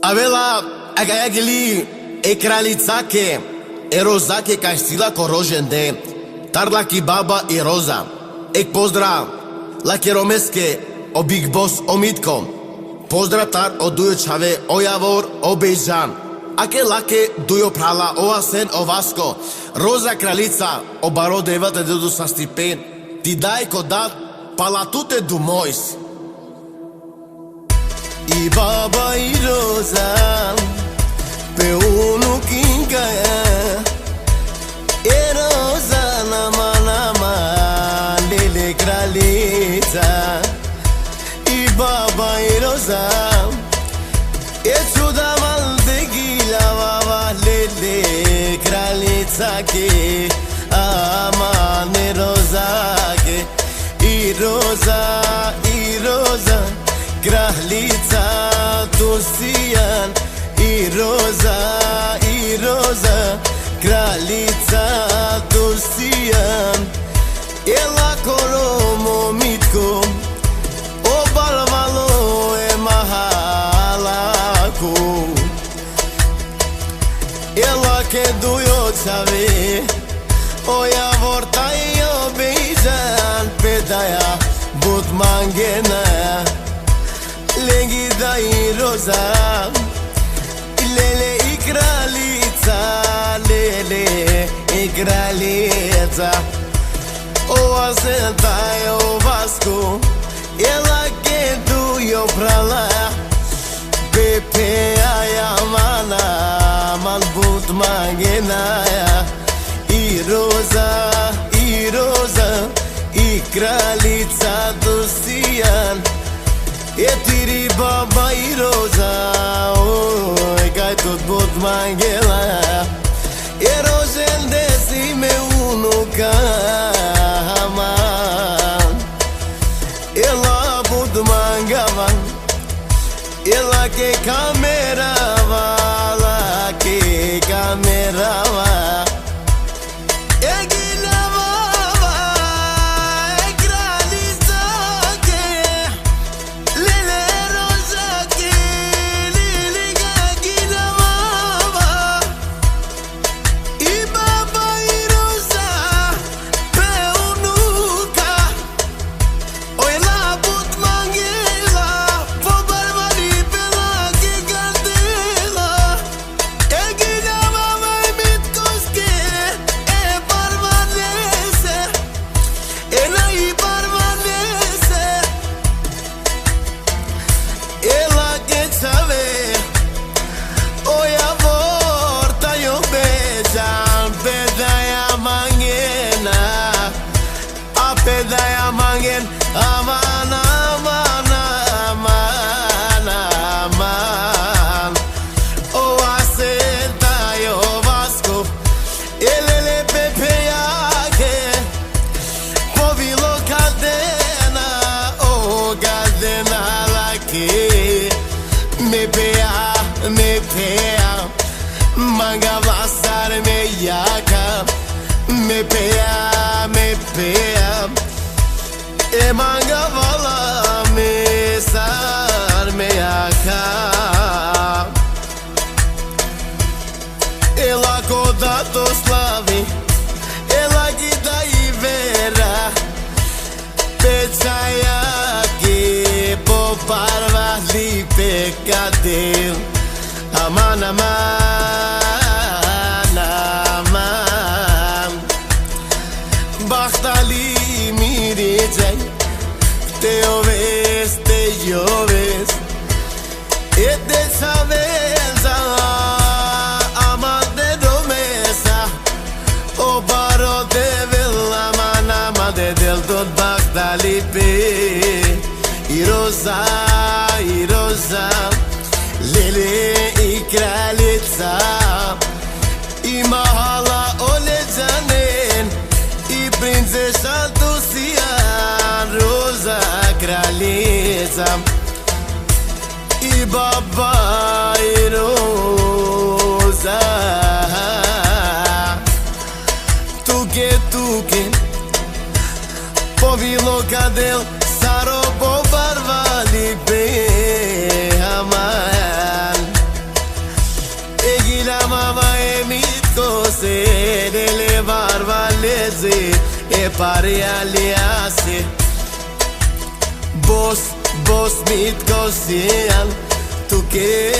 Avela agayagili ekralitsake erozake kastila korojende tarlaki baba i roza ek pozdrav lakeromeske o Big Boss o Mitko pozdrav tar o dujo čave o Javor o Bejžan ake lake dujo prala o Asen o Vasko roza kraljica o baro devate dedu sa stipen ti daj kodat palatute du mojs i baba i roza pe unu kinkaja e roza nama lele kraljica i baba i roza e čuda malde gila baba lele kraljica ke amane roza ke i roza kraljica tu sijan i roza kraljica tu sijan ela koromo mitko o balvalo e mahalaku ela ke dujo čave o Javor taj o Bejžan pedaja bud mangena Legida i roza lele i kraljica lele i kraljica o Asen taj o Vasko ela ke dujo prala Pepe aja man bud mangena i roza i kraljica dosijan e tiri baba i roza oj kaj tot bud mangela e rožen desi me unuka man ela bud mangavan ela ke kamerava Pedaya mangen aman o Asen taj o Vasko elele Pepe jake povilo kadena o gadena lake me pea manga vasar me jaka me pea e manga vala me sar me jaka ela koda to slavi ela gida i vera pecaja ke po barva lipe kadel aman bahtali mirijaj te oves te lloves e de sabenza amante domesa o baro de vela manama de del tot bahtali pe i roza lele i kraljica i mahala ole janen i princesa tu sijan roza kraljica i baba i roza tuke povilo kadel saro po barvali pe aman Edele varvaleze e pare aliase Boss mit kosian Tu que